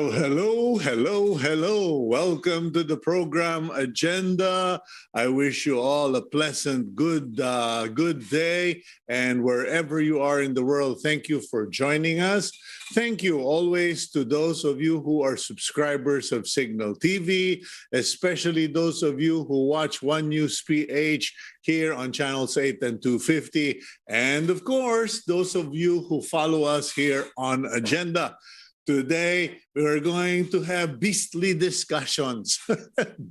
Well, hello. Welcome to the program Agenda. I wish you all a pleasant, good day. And wherever you are in the world, thank you for joining us. Thank you always to those of you who are subscribers of Cignal TV, especially those of you who watch One News PH here on channels 8 and 250. And of course, those of you who follow us here on Agenda. Today, we're going to have beastly discussions.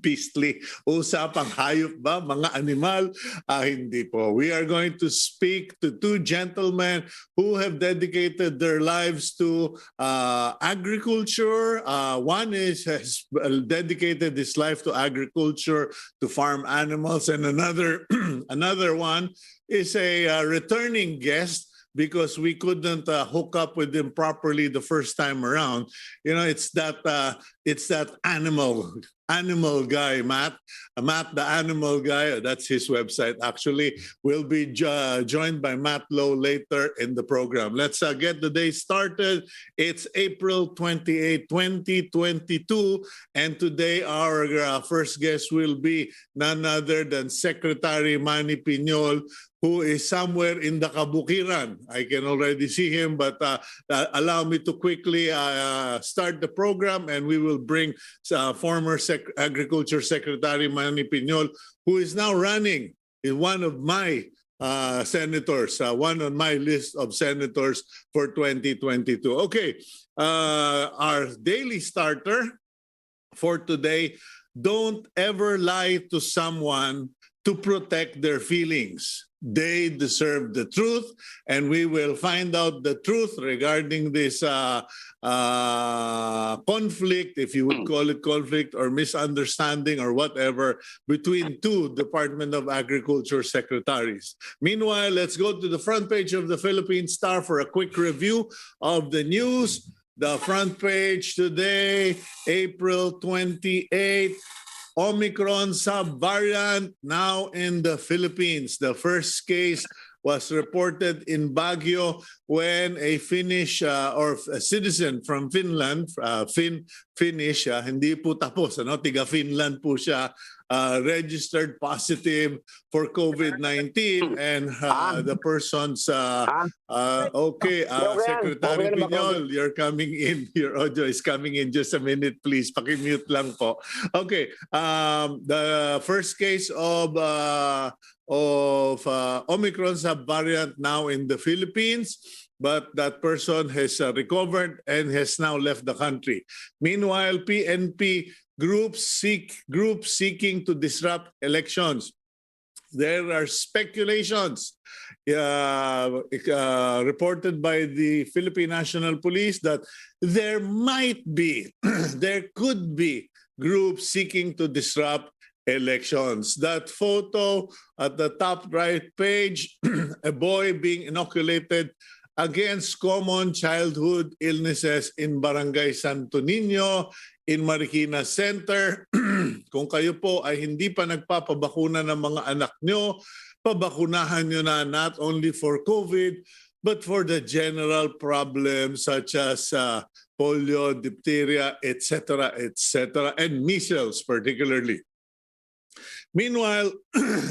Beastly. Usapang hayop ba? Mga animal? Hindi po. We are going to speak to two gentlemen who have dedicated their lives to agriculture. One has dedicated his life to agriculture, to farm animals, and another one is a returning guest because we couldn't hook up with him properly the first time around. You know, it's that animal guy, Matt. Matt, the animal guy. That's his website. Actually, we'll be joined by Matt Lowe later in the program. Let's get the day started. It's April 28, 2022, and today our first guest will be none other than Secretary Manny Piñol, who is somewhere in the Kabukiran. I can already see him, but allow me to quickly start the program, and we will bring former Agriculture Secretary Manny Piñol, who is now running in one of my senators, one on my list of senators for 2022. Okay, our daily starter for today: don't ever lie to someone to protect their feelings. They deserve the truth, and we will find out the truth regarding this conflict, if you would call it conflict, or misunderstanding or whatever, between two Department of Agriculture secretaries. Meanwhile, let's go to the front page of the Philippine Star for a quick review of the news. The front page today, April 28th. Omicron subvariant now in the Philippines. The first case was reported in Baguio when a Finnish or a citizen from Finland, Finnish, hindi po tapos, tiga Finland po siya, registered positive for COVID-19, and the person's Secretary Piñol, you're coming in. Your audio is coming in. Just a minute, please. Paki-mute lang po. Okay, the first case of Omicron subvariant now in the Philippines, but that person has recovered and has now left the country. Meanwhile, PNP groups seeking to disrupt elections. There are speculations reported by the Philippine National Police that there could be groups seeking to disrupt elections. That photo at the top right page, a boy being inoculated against common childhood illnesses in Barangay Santo Niño in Marikina Center. Kung kayo po ay hindi pa nagpapabakuna ng mga anak nyo, pabakunahan nyo na, not only for COVID, but for the general problems such as polio, diphtheria, etc., and measles particularly. Meanwhile,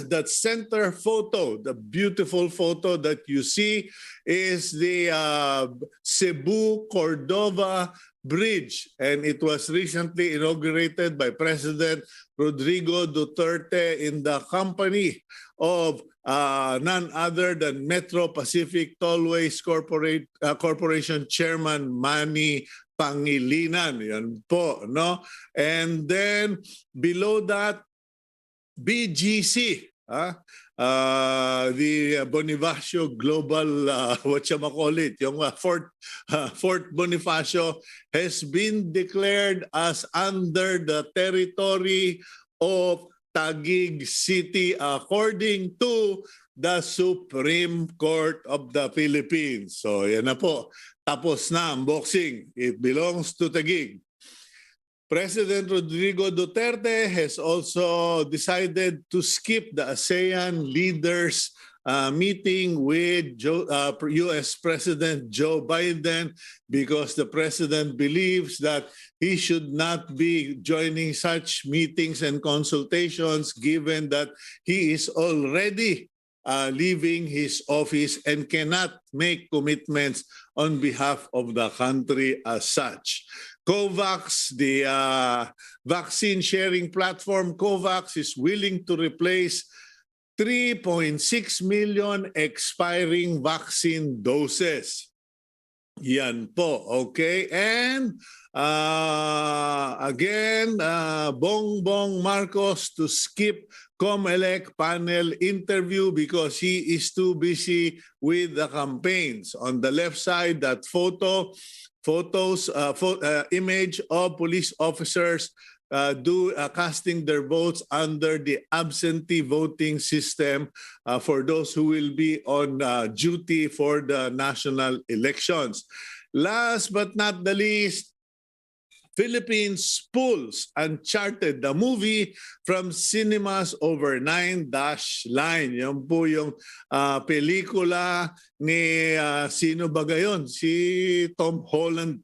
that center photo, the beautiful photo that you see, is the Cebu-Cordova Bridge, and it was recently inaugurated by President Rodrigo Duterte in the company of none other than Metro Pacific Tollways Corporation Chairman Manny Pangilinan. Yan po, no? And then below that, BGC, the Bonifacio Global, yung Fort Bonifacio has been declared as under the territory of Taguig City according to the Supreme Court of the Philippines. So yan na po, tapos na ang boxing. It belongs to Taguig. President Rodrigo Duterte has also decided to skip the ASEAN leaders meeting with U.S. President Joe Biden because the president believes that he should not be joining such meetings and consultations given that he is already leaving his office and cannot make commitments on behalf of the country as such. COVAX, the vaccine sharing platform, COVAX is willing to replace 3.6 million expiring vaccine doses. Yan po, okay? And again, Bongbong Marcos to skip COMELEC panel interview because he is too busy with the campaigns. On the left side, that image of police officers casting their votes under the absentee voting system for those who will be on duty for the national elections. Last but not the least, Philippines pulls Uncharted, the movie, from cinemas over 9-line. Yan po yung pelikula ni sino ba gayon? Si Tom Holland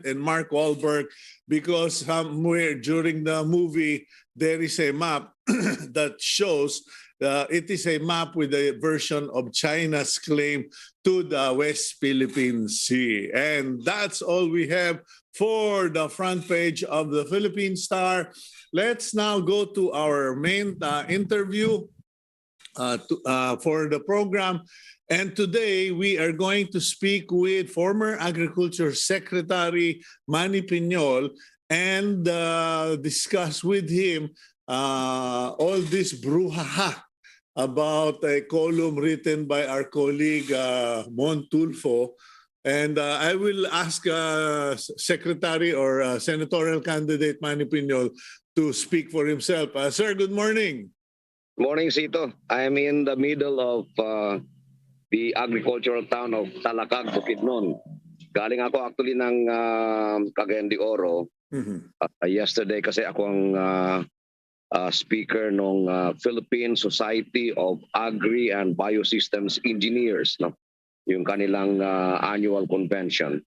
and Mark Wahlberg, because somewhere during the movie there is a map that shows it is a map with a version of China's claim to the West Philippine Sea. And that's all we have for the front page of the Philippine Star. Let's now go to our main interview for the program. And today we are going to speak with former Agriculture Secretary Manny Piñol and discuss with him all this brouhaha about a column written by our colleague Mon Tulfo. And I will ask Secretary or Senatorial candidate Manny Piñol to speak for himself. Sir, good morning. Morning, Cito. I am in the middle of the agricultural town of Talakag, Bukidnon. Galing ako actually ng Cagayan de Oro. Yesterday kasi ako ang speaker ng Philippine Society of Agri and Biosystems Engineers, no? Yung kanilang annual convention.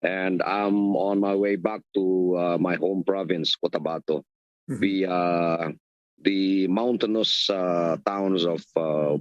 And I'm on my way back to my home province, Cotabato, via the mountainous towns of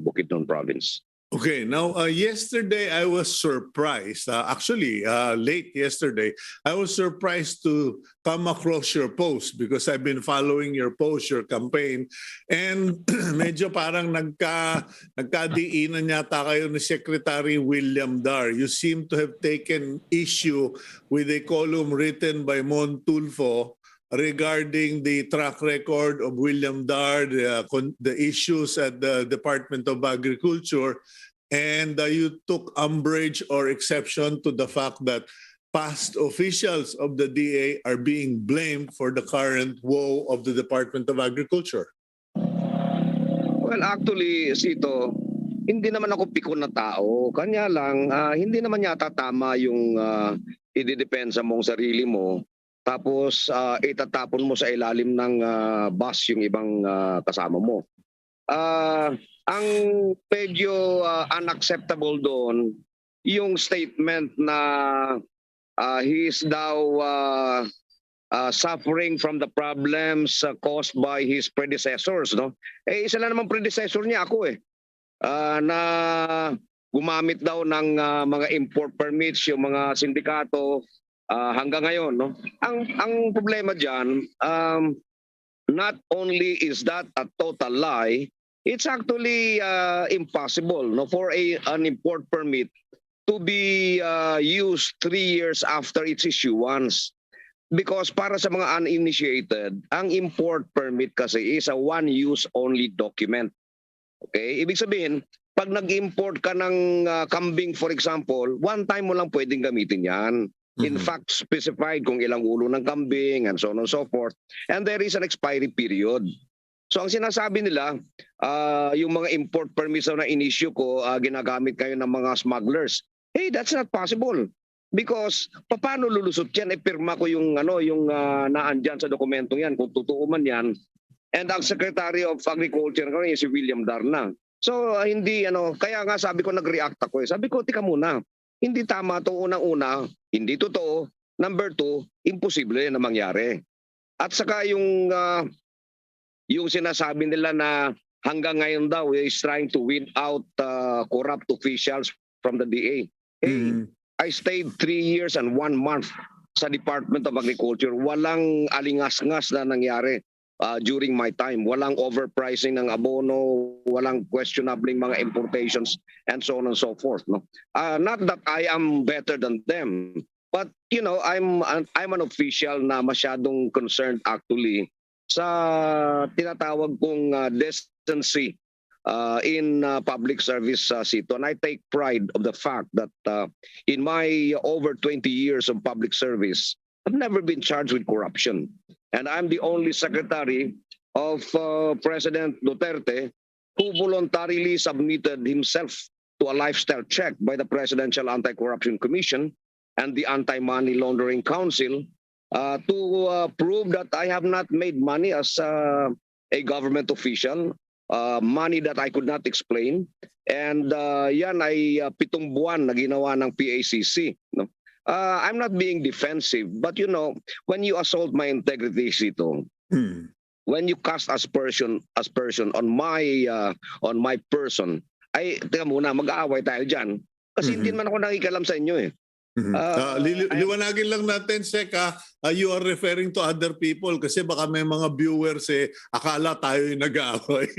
Bukidnon province. Okay, now yesterday I was surprised, actually late yesterday, I was surprised to come across your post because I've been following your post, your campaign, and medyo parang nagkadiinan yata kayo ni Secretary William Dar. You seem to have taken issue with a column written by Mon Tulfo regarding the track record of William Dar, the issues at the Department of Agriculture, and you took umbrage or exception to the fact that past officials of the DA are being blamed for the current woe of the Department of Agriculture. Well, actually, Sito, hindi naman ako pikon na tao. Kanya lang, hindi naman yata tama yung ididepensa mong sarili mo tapos itatapon mo sa ilalim ng bus yung ibang kasama mo. Ang medyo unacceptable doon, yung statement na he is daw suffering from the problems caused by his predecessors, no? Isa lang naman predecessor niya ako na gumamit daw ng mga import permits yung mga sindikato hanggang ngayon, no? Ang problema diyan, not only is that a total lie, it's actually impossible, no, for an import permit to be used 3 years after its issuance. Because para sa mga uninitiated, ang import permit kasi is a one-use only document. Okay? Ibig sabihin, pag nag-import ka ng kambing, for example, one time mo lang pwedeng gamitin yan. In fact, specified kung ilang ulo ng kambing and so on and so forth. And there is an expiry period. So ang sinasabi nila, yung mga import permits na in-issue ko, ginagamit kayo ng mga smugglers. Hey, that's not possible. Because paano lulusot yan? Pirma ko yung naandyan sa dokumentong yan, kung totoo man yan. And ang Secretary of Agriculture si William Darna. So hindi kaya nga sabi ko nag-react ako eh. Sabi ko, tika muna, hindi tama 'to unang-una, hindi totoo. Number two, imposible na mangyari. At saka yung sinasabi nila na hanggang ngayon daw is trying to weed out corrupt officials from the DA. Hey, I stayed 3 years and 1 month sa Department of Agriculture. Walang alingas-ngas na nangyari during my time. Walang overpricing ng abono, walang questionabling mga importations, and so on and so forth. No? Not that I am better than them, but I'm an official na masyadong concerned actually sa tinatawag kong decency in public service, Cito. And I take pride of the fact that in my over 20 years of public service, I've never been charged with corruption. And I'm the only secretary of President Duterte who voluntarily submitted himself to a lifestyle check by the Presidential Anti-Corruption Commission and the Anti-Money Laundering Council to prove that I have not made money as a government official, money that I could not explain. And yan ay 7 buwan na ginawa ng PACC. No? I'm not being defensive, but when you assault my integrity, Cito, when you cast aspersion on my person, ay teka muna, mag-aaway tayo diyan. Kasi hindi naman ako nakikialam sa inyo eh. Liwanagin lang natin, Sek, you are referring to other people kasi baka may mga viewers akala tayo yung nag-aaway.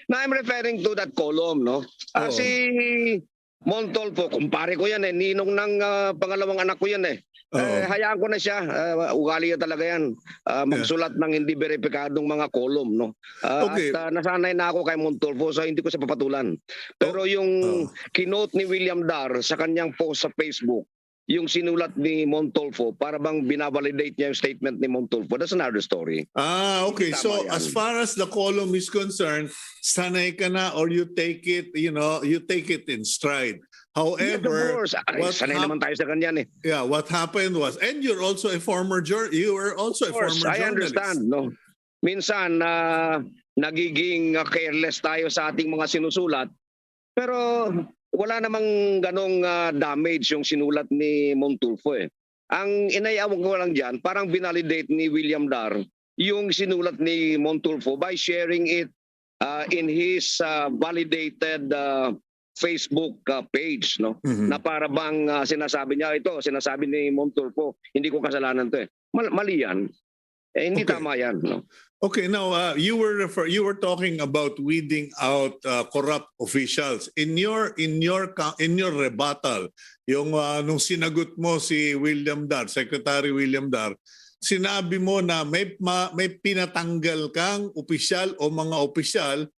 No, I'm referring to that column, no? Si Montolfo, kumpare ko yan ninong ng pangalawang anak ko yan hayaan ko na siya, ugali niya talaga yan, magsulat ng hindi veripikadong mga column, no? Okay. At nasanay na ako kay Montolfo, so hindi ko siya papatulan. Pero yung kinote ni William Dar sa kanyang post sa Facebook, yung sinulat ni Montolfo, para bang binavalidate niya yung statement ni Montolfo, that's another story. Okay. So as far as the column is concerned, sanay ka na or you take it, you take it in stride. However, yes, of course. Sanay naman tayo sa kanyan eh. Yeah, what happened was, and you were also a former journalist. I understand, no. Minsan nagiging careless tayo sa ating mga sinusulat, pero wala namang ganong damage yung sinulat ni Montulfo eh. Ang inayawag ko lang diyan, parang binalidate ni William Dar yung sinulat ni Montulfo by sharing it in his validated Facebook page, no? Na para bang sinasabi niya, sinasabi ni Montulfo, hindi ko kasalanan to eh. Mali yan. Hindi tama yan, no? Okay, now you were talking about weeding out corrupt officials. In your rebuttal, yung nung sinagot mo si William Dar, Secretary William Dar, sinabi mo na may pinatanggal kang opisyal o mga opisyal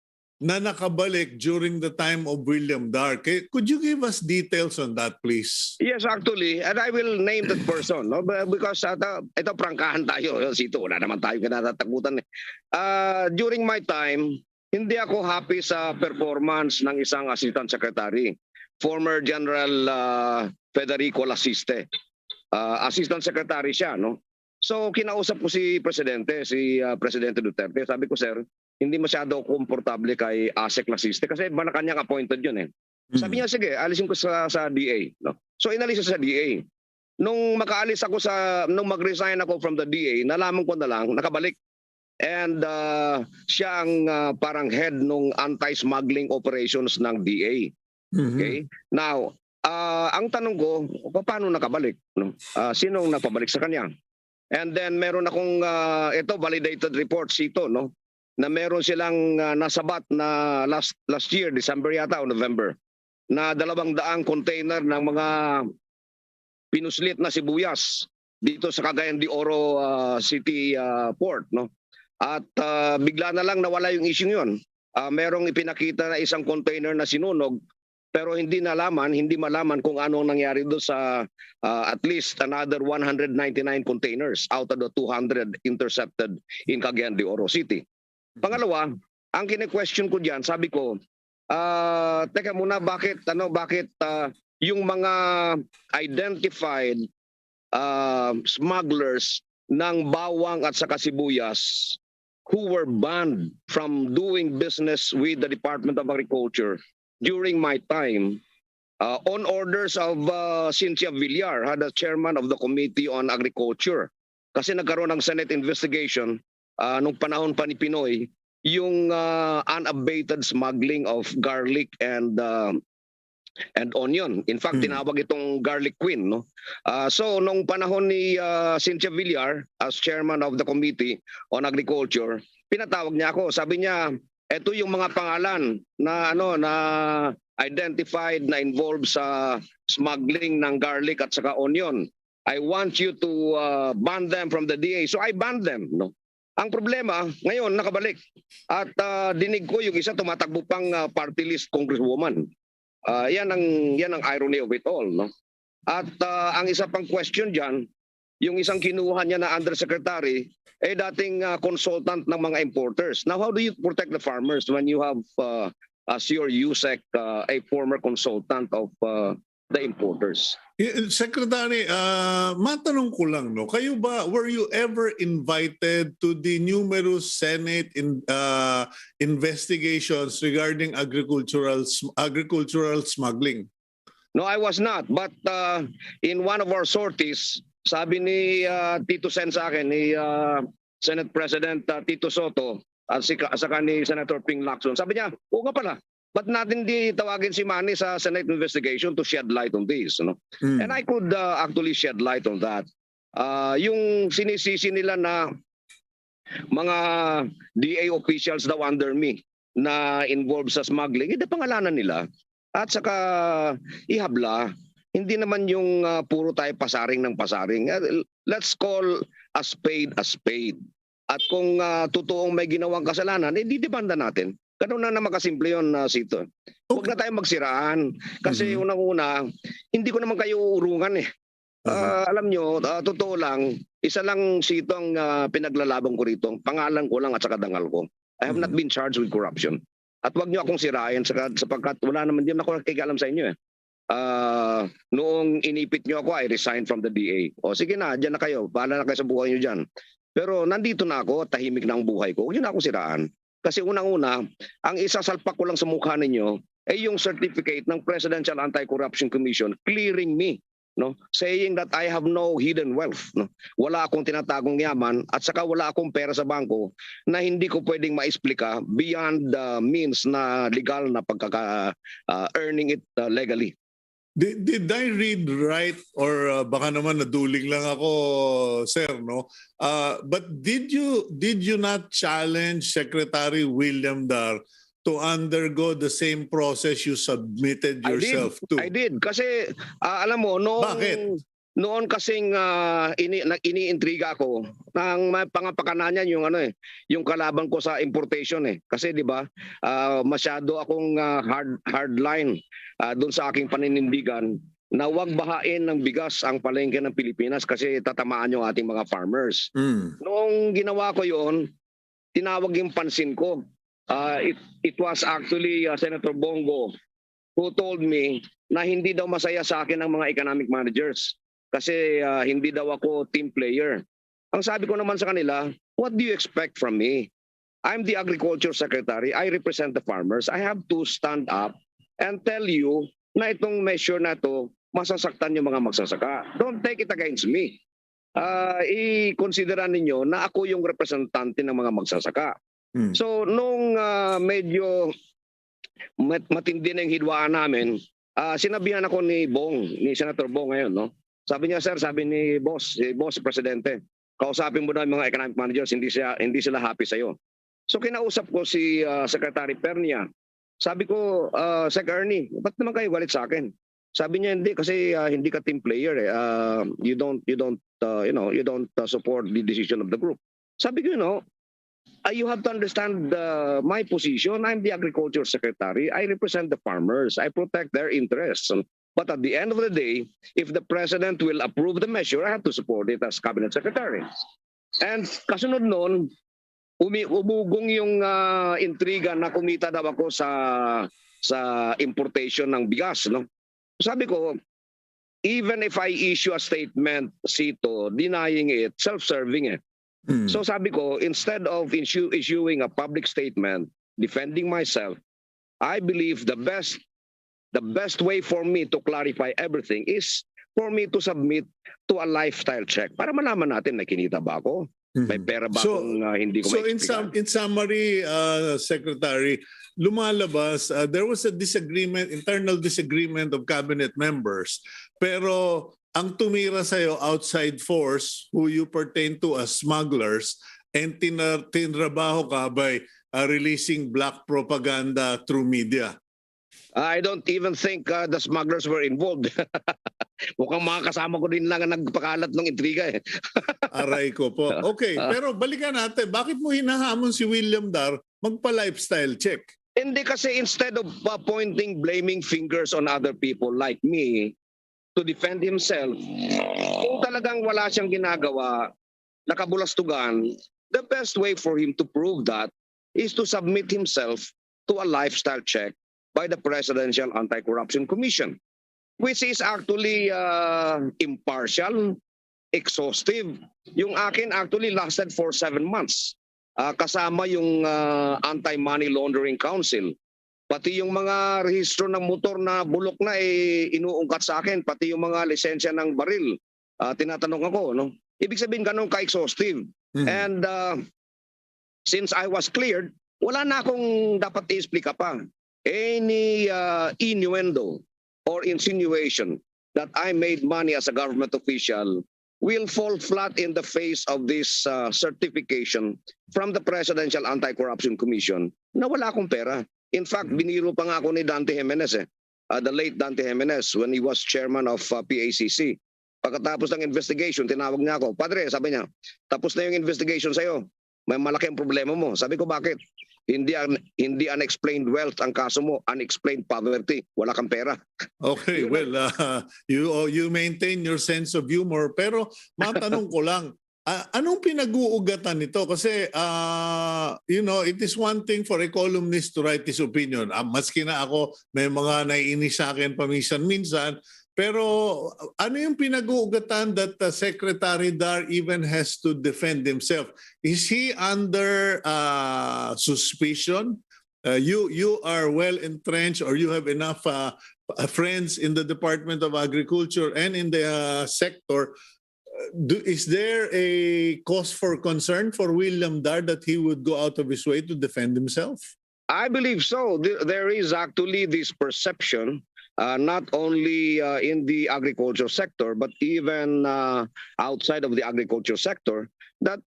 na nakabalik during the time of William Dar. Could you give us details on that, please? Yes, actually, and I will name that person, no? Because ito prangkahan tayo, Cito, wala naman tayo kinatatakutan. During my time, hindi ako happy sa performance ng isang assistant secretary, former General Federico Lasiste. Assistant secretary siya, no? So kinausap ko si Presidente Duterte. Sabi ko, sir, hindi masyado komportable kay ASEC Lasiste kasi kanyang appointed yun eh. Sabi niya, sige, alisin ko sa DA. No? So inalis siya sa DA. Nung mag-resign ako from the DA, nalaman ko na lang, nakabalik. And siya ang parang head ng anti-smuggling operations ng DA. Okay? Now, ang tanong ko, paano nakabalik? No? Sinong napabalik sa kanya? And then meron akong validated report, Cito, no? Na meron silang nasabat na last year, December yata o November, na 200 container ng mga pinuslit na sibuyas dito sa Cagayan de Oro City Port, no? At bigla na lang nawala yung issue yun. Merong ipinakita na isang container na sinunog, pero hindi malaman kung ano ang nangyari doon sa at least another 199 containers out of the 200 intercepted in Cagayan de Oro City. Pangalawa, ang kine-question ko diyan, sabi ko, teka muna, bakit yung mga identified smugglers ng bawang at saka sibuyas who were banned from doing business with the Department of Agriculture during my time on orders of Cynthia Villar, the chairman of the Committee on Agriculture. Kasi nagkaroon ng Senate investigation nung panahon pa ni Pinoy, yung unabated smuggling of garlic and onion. In fact, tinawag itong garlic queen. No? So, nung panahon ni Cynthia Villar as chairman of the Committee on Agriculture, pinatawag niya ako. Sabi niya, eto yung mga pangalan na identified na involved sa smuggling ng garlic at saka onion. I want you to ban them from the DA. So I banned them. No? Ang problema, ngayon nakabalik. At dinig ko yung isa tumatakbo pang party list congresswoman. Yan ang irony of it all. No? At ang isa pang question dyan, yung isang kinuha niya na undersecretary, dating consultant ng mga importers. Now, how do you protect the farmers when you have as your USEC a former consultant of the importers? Secretary, matanong ko lang, no? Kayo ba, were you ever invited to the numerous Senate investigations regarding agricultural smuggling? No, I was not. But in one of our sorties, sabi ni Tito Sen sa akin, ni Senate President Tito Soto, at saka ni Senator Ping Lacson, sabi niya, oo nga pala, ba't natin di tawagin si Manny sa Senate investigation to shed light on this? No? And I could actually shed light on that. Yung sinisisi nila na mga DA officials daw under me na involved sa smuggling, hindi pangalanan nila. At saka ihabla, hindi naman yung puro tayo pasaring ng pasaring. Let's call a spade a spade. At kung totoong may ginawang kasalanan, di debanda natin. Ganun na naman kasimple yun, Cito. Huwag na tayong magsiraan. Kasi unang-una, hindi ko naman kayo urungan eh. Alam nyo, totoo lang, isa lang Cito ang pinaglalaban ko rito. Pangalan ko lang at saka dangal ko. I have not been charged with corruption. At wag nyo akong sirain sapagkat wala naman din ako nakikialam sa inyo eh. Noong inipit nyo ako, I resigned from the DA. O sige na, dyan na kayo. Bahala na kayo sa buhay nyo dyan. Pero nandito na ako, tahimik na ang buhay ko. Huwag nyo na akong siraan. Kasi unang-una, ang isasalpak ko lang sa mukha ninyo ay yung certificate ng Presidential Anti-Corruption Commission clearing me, no, saying that I have no hidden wealth. No? Wala akong tinatagong yaman at saka wala akong pera sa bangko na hindi ko pwedeng maisplika beyond the means na legal na earning it legally. Did I read right or baka naman naduling lang ako, sir, no? But did you not challenge Secretary William Dar to undergo the same process you submitted yourself to? I did kasi alam mo Bakit? Noon kasing iniintriga ako ng pangapakanan yung yung kalaban ko sa importation eh. Kasi 'di ba? Masyado akong hardline doon sa aking paninindigan na huwag bahain ng bigas ang palengke ng Pilipinas kasi tatamaan yung ating mga farmers. Noong ginawa ko 'yon, tinawag yung pansin ko. It was actually Senator Bongo who told me na hindi daw masaya sa akin ang mga economic managers. Kasi hindi daw ako team player. Ang sabi ko naman sa kanila, what do you expect from me? I'm the Agriculture Secretary. I represent the farmers. I have to stand up and tell you na itong measure na to masasaktan yung mga magsasaka. Don't take it against me. I-consideran ninyo na ako yung representante ng mga magsasaka. So nung medyo matindi na yung hidwaan namin, sinabihan ako ni Senator Bong ngayon, no? Sabi niya, sir, sabi ni boss presidente, kausapin mo na yung mga economic managers, hindi sila happy sa'yo. So kinausap ko si Secretary Pernia. Sabi ko, Sec Ernie, ba't naman kayo galit sa akin? Sabi niya, hindi kasi hindi ka team player eh. You don't support the decision of the group. Sabi ko, you have to understand my position. I'm the Agriculture Secretary. I represent the farmers. I protect their interests. But at the end of the day, if the President will approve the measure, I have to support it as Cabinet Secretary. And kasunod noon, umugong yung intriga na kumita daw ako sa importation ng bigas. No? Sabi ko, even if I issue a statement, Cito, denying it, self-serving eh. Hmm. So sabi ko, instead of issuing a public statement defending myself, I believe the best way for me to clarify everything is for me to submit to a lifestyle check para malaman natin na kinita ba ako, may pera ba akong hindi ko So ma-explain. in summary, Secretary, lumalabas, there was a disagreement, internal disagreement of cabinet members. Pero ang tumira sa'yo outside force, who you pertain to as smugglers, and tinrabaho ka by releasing black propaganda through media. I don't even think the smugglers were involved. Mukhang mga kasama ko din lang ang nagpakalat ng intriga eh. Aray ko po. Okay, pero balikan natin. Bakit mo hinahamon si William Dar magpa-lifestyle check? Hindi kasi instead of pointing blaming fingers on other people like me to defend himself, kung talagang wala siyang ginagawa, nakabulastugan, the best way for him to prove that is to submit himself to a lifestyle check by the Presidential Anti-Corruption Commission, which is actually impartial, exhaustive. Yung akin actually lasted for 7 months. Kasama yung Anti-Money Laundering Council. Pati yung mga rehistro ng motor na bulok na inuungkat sa akin, pati yung mga lisensya ng baril. Tinatanong ako, no? Ibig sabihin ganun ka-exhaustive. And since I was cleared, wala na akong dapat i-explica pa. Any innuendo or insinuation that I made money as a government official will fall flat in the face of this certification from the Presidential Anti-Corruption Commission na wala akong pera. In fact, biniro pa nga ako ni Dante Jimenez, the late Dante Jimenez, when he was chairman of PACC. Pagkatapos ng investigation, tinawag niya ako, Padre, sabi niya, tapos na yung investigation sa'yo. May malaki ang problema mo. Sabi ko, bakit? Hindi unexplained wealth ang kaso mo, unexplained poverty. Wala kang pera. Okay, well, you maintain your sense of humor. Pero matanong ko lang, anong pinag-uugatan nito? Kasi, it is one thing for a columnist to write his opinion. Maski na ako, may mga naiinis sa akin paminsan-minsan. Pero ano yung pinag-uugatan that Secretary Dar even has to defend himself? Is he under suspicion? You are well entrenched, or you have enough friends in the Department of Agriculture and in the sector. Is there a cause for concern for William Dar that he would go out of his way to defend himself? I believe so. There is actually this perception, not only in the agriculture sector, but even outside of the agriculture sector, that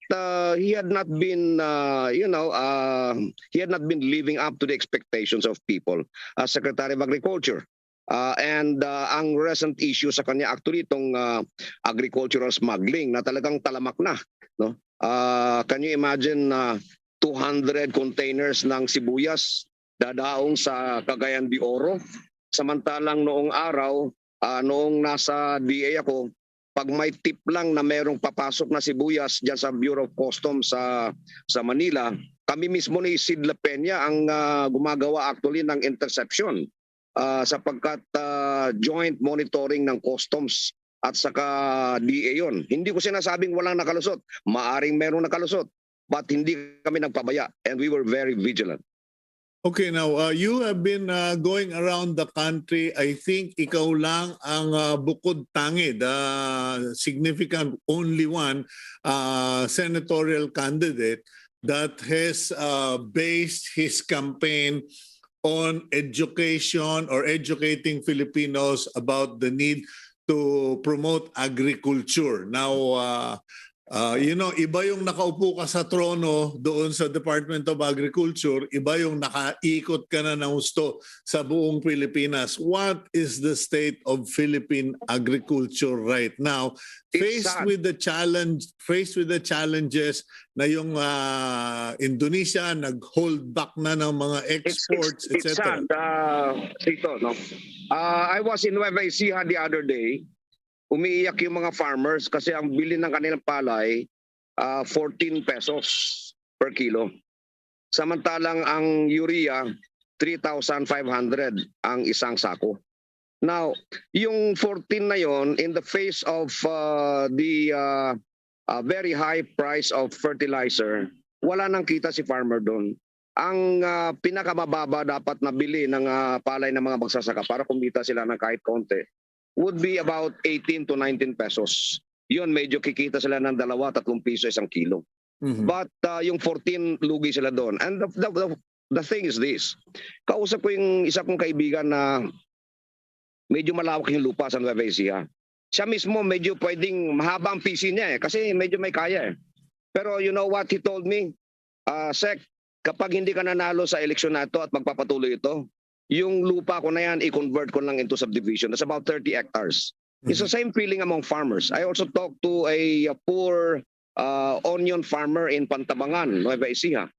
he had not been, he had not been living up to the expectations of people as Secretary of Agriculture. And ang recent issue sa kanya actually itong agricultural smuggling na talagang talamak na, no? Can you imagine 200 containers ng sibuyas dadaong sa Cagayan de Oro, samantalang noong araw, noong nasa DA ako, pag may tip lang na merong papasok na sibuyas diyan sa Bureau of Customs sa Manila, kami mismo ni Sid La Peña ang gumagawa actually ng interception. Sapagkat joint monitoring ng customs at saka DA yon. Hindi ko sinasabing walang nakalusot. Maaring merong nakalusot. But hindi kami nagpabaya. And we were very vigilant. Okay, now you have been going around the country. I think ikaw lang ang bukod tangid, significant only one senatorial candidate that has based his campaign on education or educating Filipinos about the need to promote agriculture. Now, iba yung nakaupo ka sa trono doon sa Department of Agriculture, iba yung nakaikot ka na ng husto sa buong Pilipinas. What is the state of Philippine agriculture right now? Faced with the challenges na yung Indonesia nag-hold back na ng mga exports, etc. It's sad, Cito, no? I was in Nueva Ecija the other day. Umiiyak yung mga farmers kasi ang bili ng kanilang palay 14 pesos per kilo. Samantalang ang urea 3,500 ang isang sako. Now, yung 14 na yon in the face of the very high price of fertilizer, wala nang kita si farmer doon. Ang pinakamababa dapat nabili ng palay ng mga magsasaka para kumita sila ng kahit konti would be about 18 to 19 pesos. Yun, medyo kikita sila ng 2-3 piso isang kilo. But yung 14, lugi sila doon. And the thing is this, kausap ko yung isa kong kaibigan na medyo malawak yung lupa sa Nueva Ecija. Siya mismo medyo pwedeng mahaba ang PC niya kasi medyo may kaya Pero you know what he told me? Sek, kapag hindi ka nanalo sa eleksyon na ito at magpapatuloy ito, yung lupa ko na yan, i-convert ko lang into subdivision. That's about 30 hectares. It's the same feeling among farmers. I also talked to a poor onion farmer in Pantabangan, Nueva Ecija.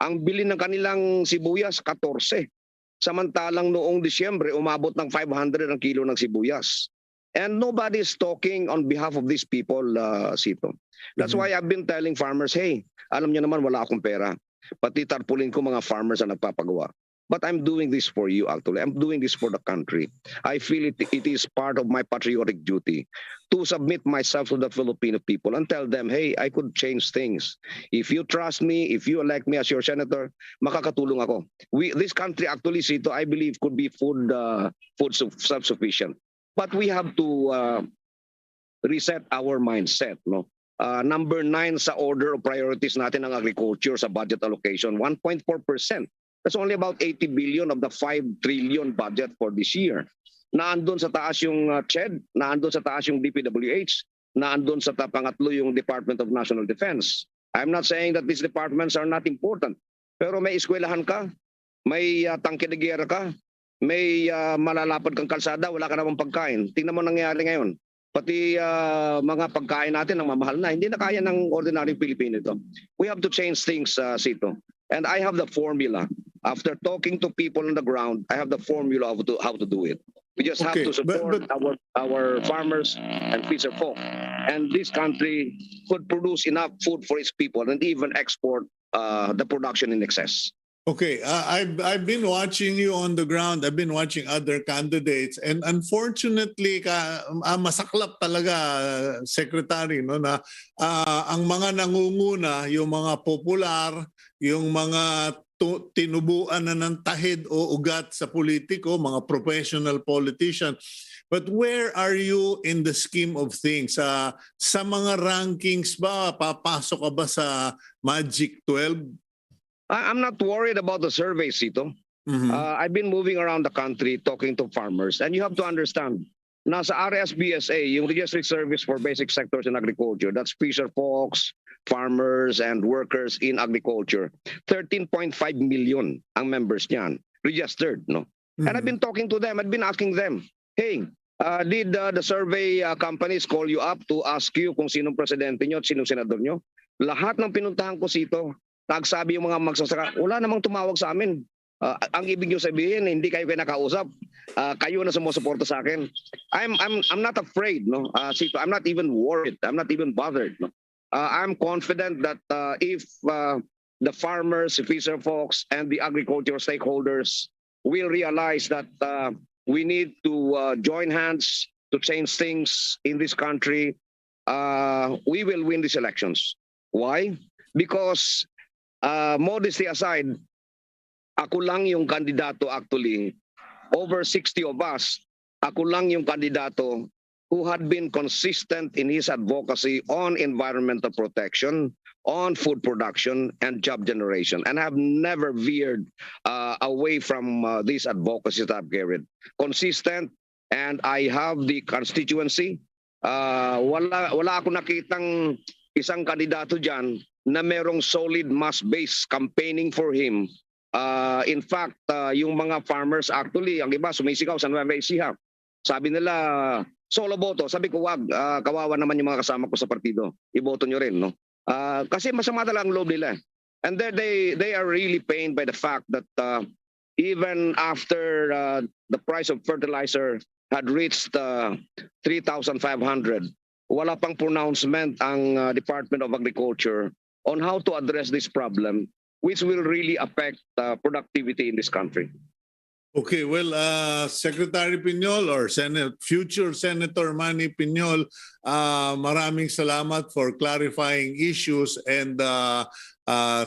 Ang bili ng kanilang sibuyas, 14. Samantalang noong Disyembre, umabot ng 500 ang kilo ng sibuyas. And nobody is talking on behalf of these people, Cito. That's why I've been telling farmers, hey, alam niyo naman wala akong pera. Pati tarpulin ko mga farmers na nagpapagawa. But I'm doing this for you actually. I'm doing this for the country. I feel it is part of my patriotic duty to submit myself to the Filipino people and tell them, hey, I could change things. If you trust me, if you elect me as your senator, makakatulong ako. This country actually, Cito, I believe could be food self-sufficient. But we have to reset our mindset, no? Number 9 sa order of priorities natin ng agriculture sa budget allocation, 1.4%. That's only about 80 billion of the 5 trillion budget for this year. Naandun sa taas yung CHED, naandun sa taas yung DPWH, naandun sa pangatlo yung Department of National Defense. I'm not saying that these departments are not important. Pero may eskwelahan ka, may tangke de guerra ka, may malalapad kang kalsada, wala ka namang pagkain. Tingnan mo nangyayari ngayon. Pati mga pagkain natin ang mamahal na. Hindi na kaya ng ordinary Pilipino ito. We have to change things, Cito. And I have the formula. After talking to people on the ground, I have the formula of how to do it. We just have to support our farmers and fisher folk. And this country could produce enough food for its people and even export the production in excess. Okay, I've been watching you on the ground. I've been watching other candidates, and unfortunately, masaklap talaga, Secretary, no, na ang mga nangunguna, yung mga popular, yung mga tinubuan na ng tahid o ugat sa politiko, mga professional politician. But where are you in the scheme of things? Sa mga rankings ba, papasok ka ba sa Magic 12? I'm not worried about the survey, Cito. I've been moving around the country talking to farmers, and you have to understand, nasa RSBSA, yung Registry Service for Basic Sectors in Agriculture, that's fisher folks, farmers, and workers in agriculture. 13.5 million ang members niyan, registered, no? And I've been talking to them, I've been asking them, hey, did the survey companies call you up to ask you kung sinong presidente nyo at sinong senador nyo? Lahat ng pinuntahan ko, Cito, nagsabi yung mga magsasaka, wala namang tumawag sa amin. Ang ibig nyo sabihin, hindi kayo kinakausap. Kayo na sumusuporta sa akin. I'm not afraid, no? Cito, I'm not even worried. I'm not even bothered. No? I'm confident that if the farmers, the fisher folks, and the agricultural stakeholders will realize that we need to join hands to change things in this country, we will win these elections. Why? Because modesty aside, ako lang yung kandidato actually, over 60 of us, ako lang yung kandidato who had been consistent in his advocacy on environmental protection, on food production, and job generation, and have never veered away from these advocacies that I've carried. Consistent, and I have the constituency. Wala ako nakitang isang kandidato dyan na merong solid mass-based campaigning for him. In fact, yung mga farmers actually, ang iba sumisigaw sa Nueva Ecija. Sabi nila, solo boto. Sabi ko, wag, kawawa naman yung mga kasama ko sa partido. Iboto nyo rin, no? Kasi masama talaga ang loob nila. And they are really pained by the fact that even after the price of fertilizer had reached 3,500, wala pang pronouncement ang Department of Agriculture on how to address this problem, which will really affect productivity in this country. Okay, well, Secretary Piñol or future Senator Manny Piñol, maraming salamat for clarifying issues and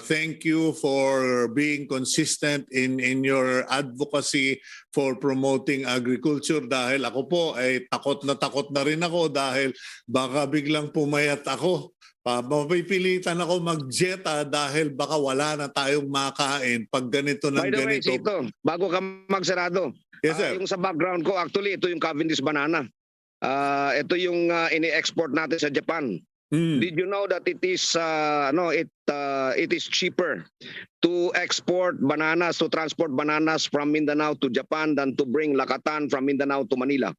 thank you for being consistent in your advocacy for promoting agriculture dahil ako po ay takot na rin ako dahil baka biglang pumayat ako. Mapipilitan ako mag-jeta dahil baka wala na tayong makain pag ganito ng By the way, ganito. Cito, bago ka magsarado, Yes, sir. yung sa background ko, actually, ito yung Cavendish banana. Ito yung ini-export natin sa Japan. Did you know that it is it is cheaper to export bananas, to transport bananas from Mindanao to Japan than to bring lakatan from Mindanao to Manila?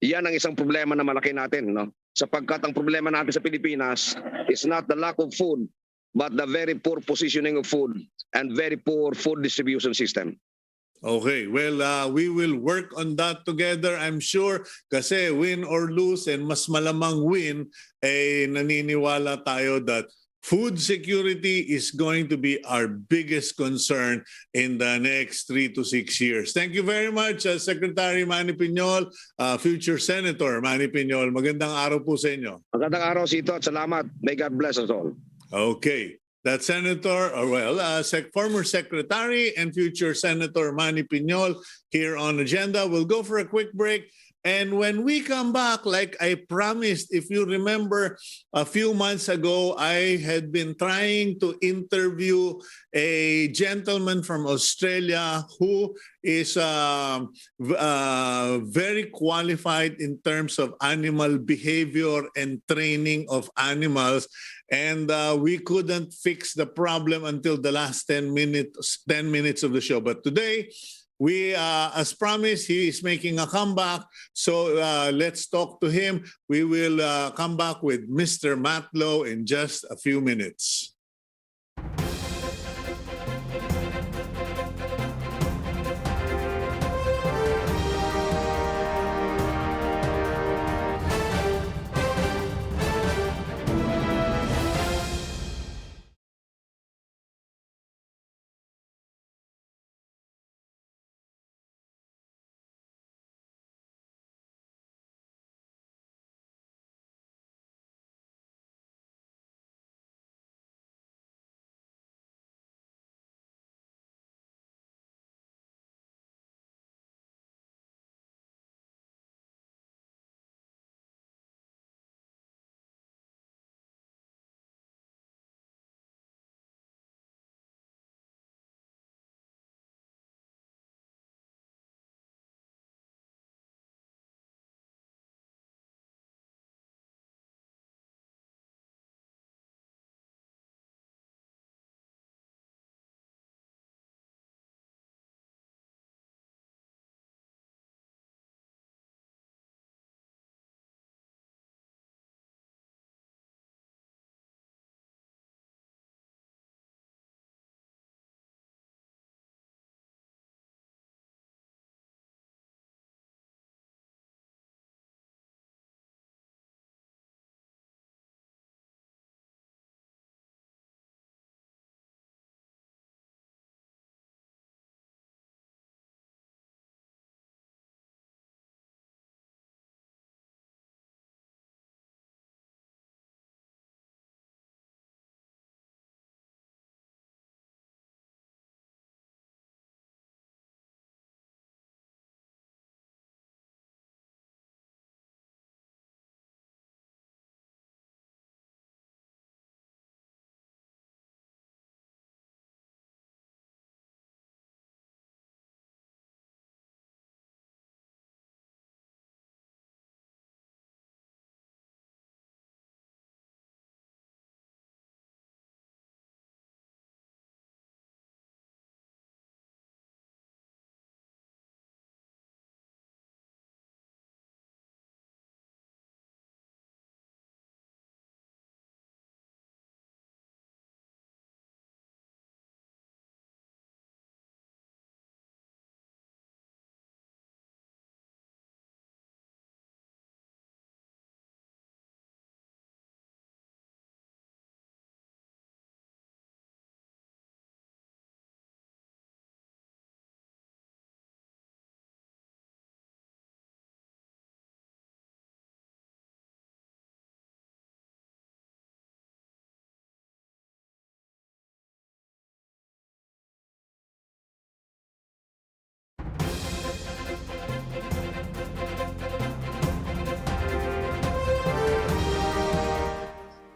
Yan ang isang problema na malaki natin, no? Sapagkat ang problema natin sa Pilipinas is not the lack of food, but the very poor positioning of food and very poor food distribution system. Okay, well, we will work on that together, I'm sure, kasi win or lose and mas malamang win, naniniwala tayo that food security is going to be our biggest concern in the next 3 to 6 years. Thank you very much, Secretary Manny Piñol, future Senator Manny Piñol. Magandang araw po sa inyo. Magandang araw, Cito, at salamat. May God bless us all. Okay. That Senator, or well, former Secretary and future Senator Manny Piñol here on Agenda. We'll go for a quick break. And when we come back, like I promised, if you remember a few months ago, I had been trying to interview a gentleman from Australia who is very qualified in terms of animal behavior and training of animals. And we couldn't fix the problem until the last 10 minutes of the show. But today, we, as promised, he is making a comeback. So let's talk to him. We will come back with Mr. Matt Lowe in just a few minutes.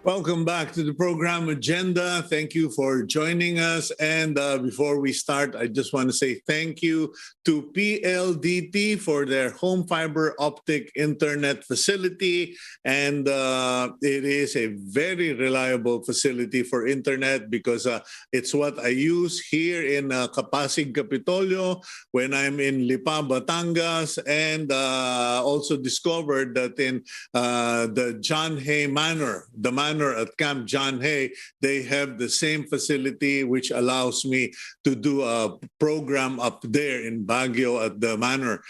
Welcome back to the program Agenda. Thank you for joining us. And before we start, I just want to say thank you to PLDT for their home fiber optic internet facility. And it is a very reliable facility for internet because it's what I use here in Kapasig, Capitolio when I'm in Lipa, Batangas, and also discovered that in the John Hay Manor, the manor at Camp John Hay, they have the same facility which allows me to do a program up there in Baguio at the manor.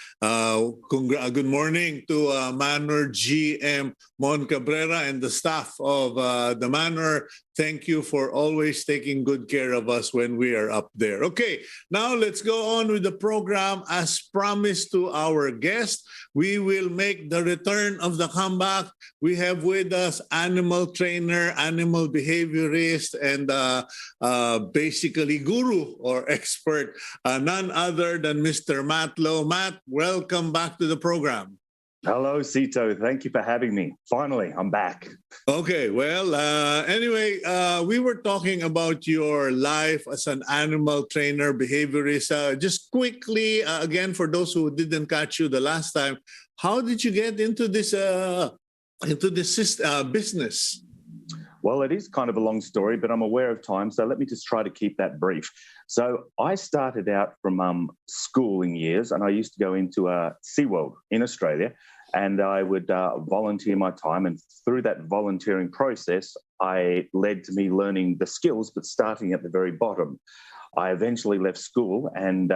Good morning to Manor GM Mon Cabrera and the staff of the manor. Thank you for always taking good care of us when we are up there. Okay, now let's go on with the program. As promised to our guest, we will make the return of the comeback. We have with us animal trainer, animal behaviorist, and basically guru or expert, none other than Mr. Matt Lowe. Matt, welcome back to the program. Hello, Cito. Thank you for having me. Finally, I'm back. Okay, well, anyway, we were talking about your life as an animal trainer, behaviorist. Just quickly, again, for those who didn't catch you the last time, how did you get into this business? Well, it is kind of a long story, but I'm aware of time, so let me just try to keep that brief. So I started out from schooling years, and I used to go into SeaWorld in Australia, and I would volunteer my time. And through that volunteering process, I led to me learning the skills, but starting at the very bottom. I eventually left school, and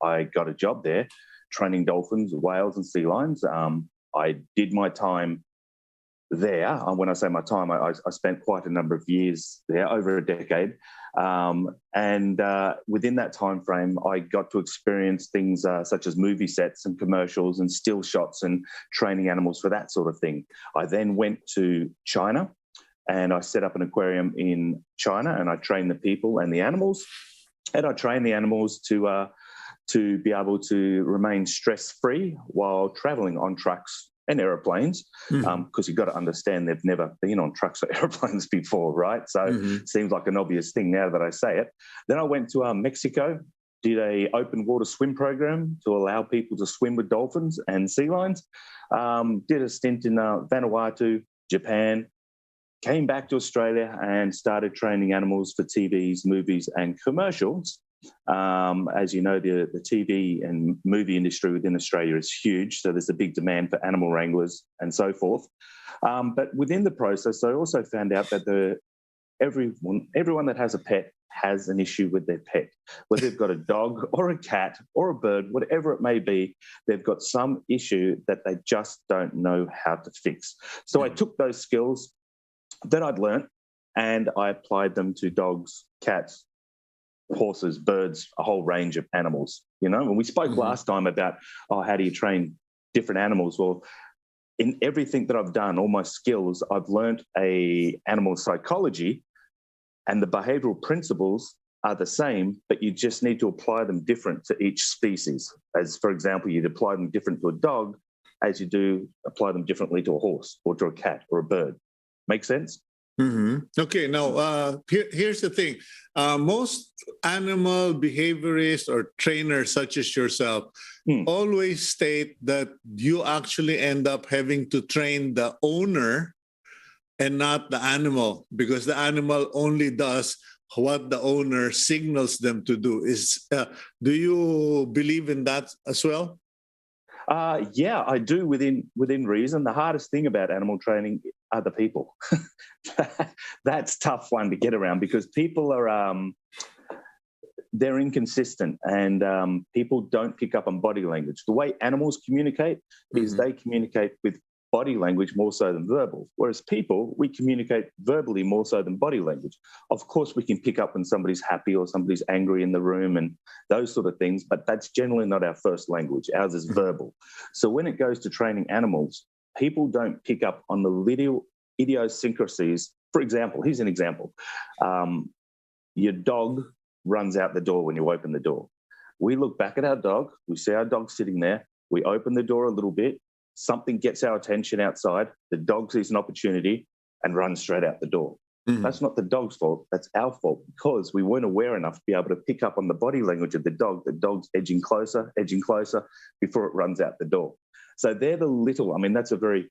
I got a job there, training dolphins, whales, and sea lions. I did my time there. When I say my time, I spent quite a number of years there, over a decade. And within that time frame, I got to experience things such as movie sets and commercials and still shots and training animals for that sort of thing. I then went to China and I set up an aquarium in China, and I trained the people and the animals. And I trained the animals to be able to remain stress-free while traveling on trucks and aeroplanes, because you've got to understand they've never been on trucks or aeroplanes before, right? So it seems like an obvious thing now that I say it. Then I went to Mexico, did a open water swim program to allow people to swim with dolphins and sea lions, did a stint in Vanuatu, Japan, came back to Australia and started training animals for TVs, movies and commercials. As you know, the TV and movie industry within Australia is huge, so there's a big demand for animal wranglers and so forth. But within the process, I also found out that everyone that has a pet has an issue with their pet. Whether they've got a dog or a cat or a bird, whatever it may be, they've got some issue that they just don't know how to fix. So I took those skills that I'd learnt and I applied them to dogs, cats, horses, birds, a whole range of animals. You know, when we spoke last time about, how do you train different animals? Well, in everything that I've done, all my skills, I've learned animal psychology, and the behavioral principles are the same, but you just need to apply them different to each species. As, for example, you'd apply them different to a dog as you do apply them differently to a horse or to a cat or a bird. Make sense? Okay, now here's the thing. Most animal behaviorists or trainers such as yourself always state that you actually end up having to train the owner and not the animal, because the animal only does what the owner signals them to do. Do you believe in that as well? Yeah, I do within reason. The hardest thing about animal training are the people. That's a tough one to get around because people are they're inconsistent and people don't pick up on body language. The way animals communicate is they communicate with body language more so than verbal, whereas people, we communicate verbally more so than body language. Of course, we can pick up when somebody's happy or somebody's angry in the room and those sort of things, but that's generally not our first language. Ours is verbal. So when it goes to training animals, people don't pick up on the little idiosyncrasies. For example, here's an example. Your dog runs out the door when you open the door. We look back at our dog, we see our dog sitting there, we open the door a little bit, something gets our attention outside, the dog sees an opportunity, and run straight out the door. Mhm. That's not the dog's fault. That's our fault because we weren't aware enough to be able to pick up on the body language of the dog. The dog's edging closer before it runs out the door. So they're the little, I mean, that's a very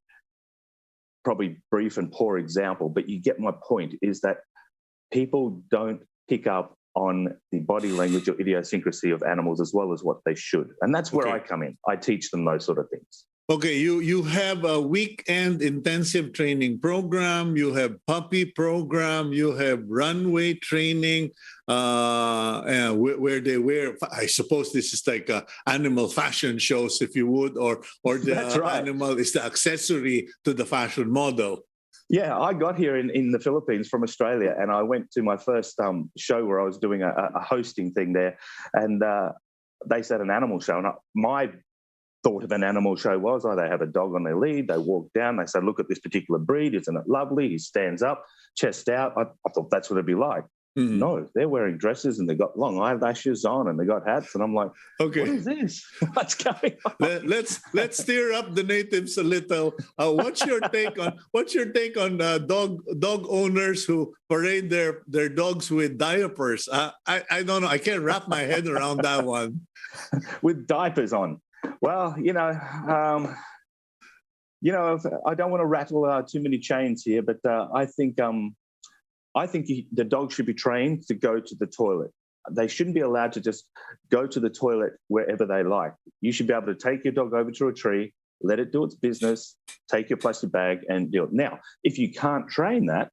probably brief and poor example, but you get my point, is that people don't pick up on the body language or idiosyncrasy of animals as well as what they should. And that's where Okay. I come in. I teach them those sort of things. Okay, you have a weekend intensive training program, you have puppy program, you have runway training, where they wear, I suppose this is like animal fashion shows, if you would, or the That's right. animal is the accessory to the fashion model. Yeah, I got here in the Philippines from Australia, and I went to my first show where I was doing a hosting thing there, and they said an animal show. And my thought of an animal show was, they have a dog on their lead, they walk down, they say, look at this particular breed, isn't it lovely? He stands up, chest out. I thought that's what it'd be like. Mhm. No, they're wearing dresses and they got long eyelashes on and they got hats, and I'm like, Okay. what is this? What's going on? Let's stir up the natives a little. What's your take on dog owners who parade their dogs with diapers? I don't know. I can't wrap my head around that one. With diapers on. Well, I don't want to rattle too many chains here, but I think the dog should be trained to go to the toilet. They shouldn't be allowed to just go to the toilet wherever they like. You should be able to take your dog over to a tree, let it do its business, take your plastic bag and do it. Now, if you can't train that,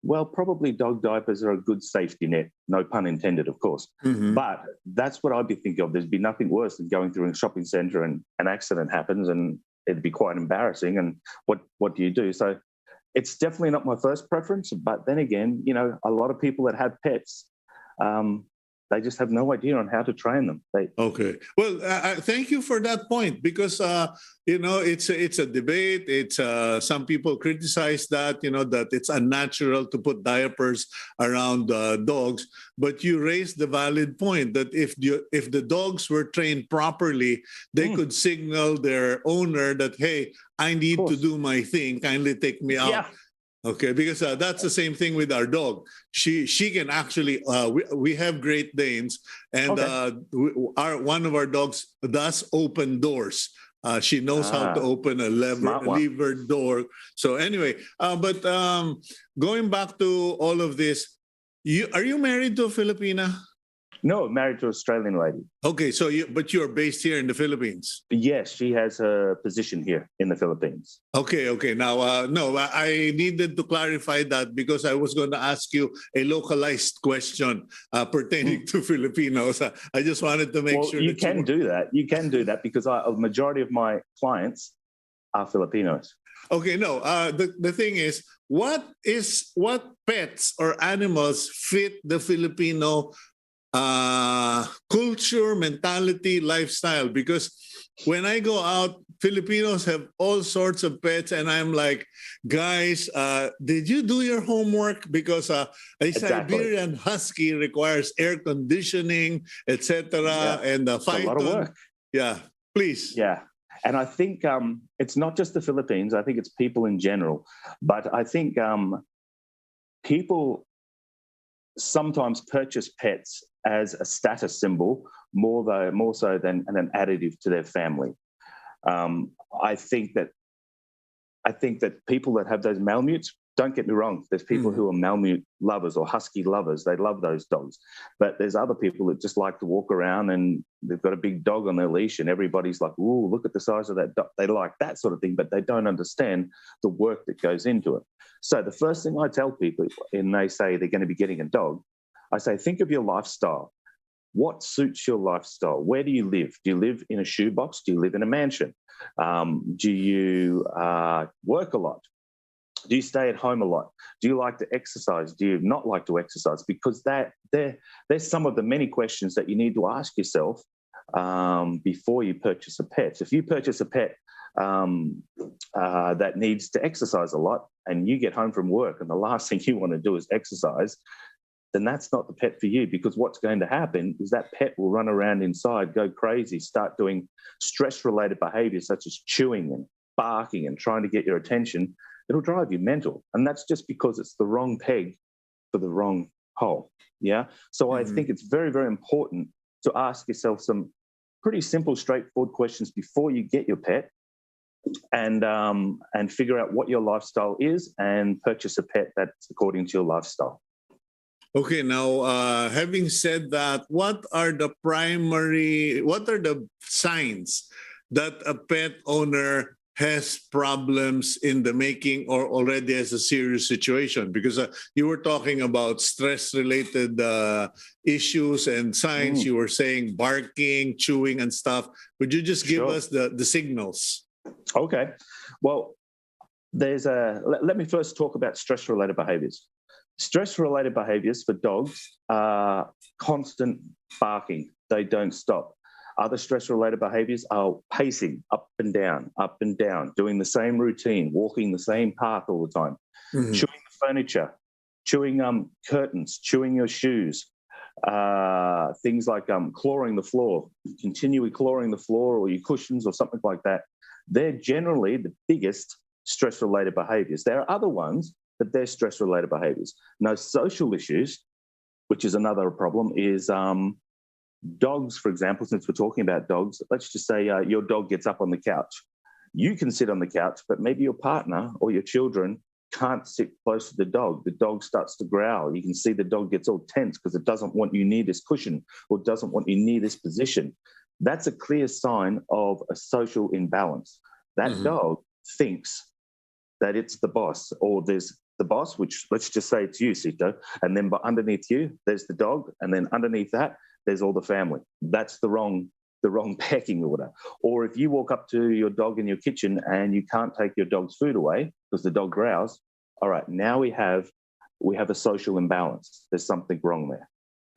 well, probably dog diapers are a good safety net, no pun intended, of course. Mhm. But that's what I'd be thinking of. There'd be nothing worse than going through a shopping centre and an accident happens, and it'd be quite embarrassing. And what do you do? So it's definitely not my first preference. But then again, a lot of people that have pets, they just have no idea on how to train them. Okay. Well, thank you for that point, because it's a debate. It's some people criticize that that it's unnatural to put diapers around dogs, but you raised the valid point that if the dogs were trained properly, they could signal their owner that, hey, I need to do my thing. Kindly take me out. Yeah. Okay, because that's the same thing with our dog. She can actually. We have Great Danes, and one of our dogs does open doors. She knows how to open a lever door. So anyway, but going back to all of this, are you married to a Filipina? No, married to an Australian lady. Okay, so but you're based here in the Philippines. Yes, she has her position here in the Philippines. Okay. Now, no, I needed to clarify that because I was going to ask you a localized question pertaining to Filipinos. I just wanted to make sure. You can do that. You can do that because a majority of my clients are Filipinos. Okay, no. The thing is, what pets or animals fit the Filipino culture, mentality, lifestyle? Because when I go out, Filipinos have all sorts of pets, and I'm like, guys, did you do your homework? Because a Siberian Husky requires air conditioning, etc., and a Python. A lot of work. Yeah, please. Yeah. And I think it's not just the Philippines. I think it's people in general. But I think people sometimes purchase pets as a status symbol more so than an additive to their family. I think that people that have those Malamutes, don't get me wrong, there's people who are Malamute lovers or Husky lovers. They love those dogs. But there's other people that just like to walk around and they've got a big dog on their leash and everybody's like, ooh, look at the size of that dog. They like that sort of thing, but they don't understand the work that goes into it. So the first thing I tell people, and they say they're going to be getting a dog, I say, think of your lifestyle. What suits your lifestyle? Where do you live? Do you live in a shoebox? Do you live in a mansion? Do you work a lot? Do you stay at home a lot? Do you like to exercise? Do you not like to exercise? Because there's some of the many questions that you need to ask yourself before you purchase a pet. If you purchase a pet that needs to exercise a lot and you get home from work and the last thing you want to do is exercise, then that's not the pet for you, because what's going to happen is that pet will run around inside, go crazy, start doing stress-related behaviors such as chewing and barking and trying to get your attention. it'll drive you mental. And that's just because it's the wrong peg for the wrong hole. Yeah. So I think it's very, very important to ask yourself some pretty simple, straightforward questions before you get your pet, and figure out what your lifestyle is and purchase a pet that's according to your lifestyle. Okay, now having said that, what are the signs that a pet owner has problems in the making or already has a serious situation? Because you were talking about stress-related issues and signs. You were saying barking, chewing, and stuff. Would you just give us the signals? Okay. Well, let me first talk about stress-related behaviors. Stress-related behaviors for dogs are constant barking. They don't stop. Other stress-related behaviors are pacing up and down, doing the same routine, walking the same path all the time, chewing the furniture, chewing curtains, chewing your shoes, things like clawing the floor, continually clawing the floor or your cushions or something like that. They're generally the biggest stress-related behaviors. There are other ones, but they're stress-related behaviors. Now, social issues, which is another problem, is dogs, for example, since we're talking about dogs, let's just say your dog gets up on the couch. You can sit on the couch, but maybe your partner or your children can't sit close to the dog. The dog starts to growl. You can see the dog gets all tense because it doesn't want you near this cushion or doesn't want you near this position. That's a clear sign of a social imbalance. That dog thinks that it's the boss, or there's the boss, which let's just say it's you, Cito, and then underneath you, there's the dog, and then underneath that, there's all the family. That's the wrong pecking order. Or if you walk up to your dog in your kitchen and you can't take your dog's food away because the dog growls, all right, now we have a social imbalance. There's something wrong there.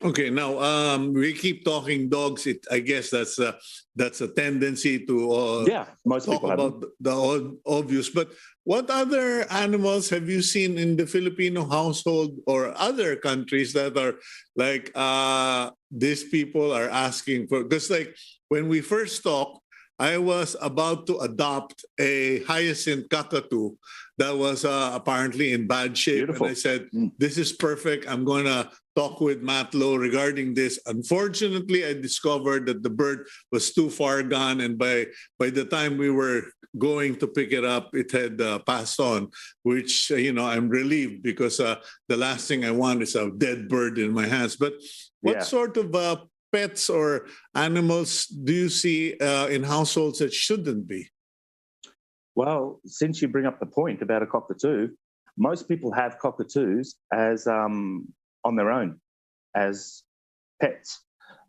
Okay, now we keep talking dogs. I guess that's a tendency to most talk people about the obvious. But what other animals have you seen in the Filipino household or other countries that are like these people are asking for? Because like when we first talked, I was about to adopt a hyacinth cockatoo that was apparently in bad shape. Beautiful. And I said, this is perfect. I'm going to talk with Matt Lowe regarding this. Unfortunately, I discovered that the bird was too far gone. And by the time we were going to pick it up, it had passed on, which, I'm relieved because the last thing I want is a dead bird in my hands. But what sort of pets or animals do you see in households that shouldn't be? Well, since you bring up the point about a cockatoo, most people have cockatoos as on their own as pets.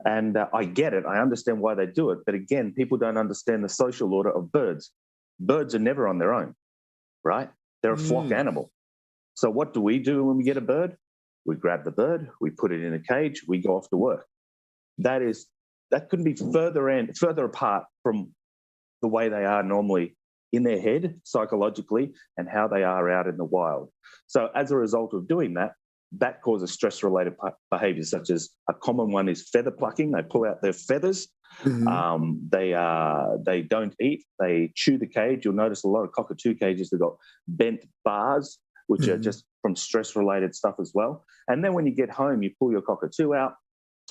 And I get it. I understand why they do it. But again, people don't understand the social order of birds. Birds are never on their own, right? They're a flock animal. So what do we do when we get a bird? We grab the bird, we put it in a cage, we go off to work. That couldn't be further apart from the way they are normally in their head psychologically and how they are out in the wild. So as a result of doing that, that causes stress-related behaviors, such as a common one is feather plucking. They pull out their feathers. They don't eat. They chew the cage. You'll notice a lot of cockatoo cages have got bent bars, which are just from stress-related stuff as well. And then when you get home, you pull your cockatoo out,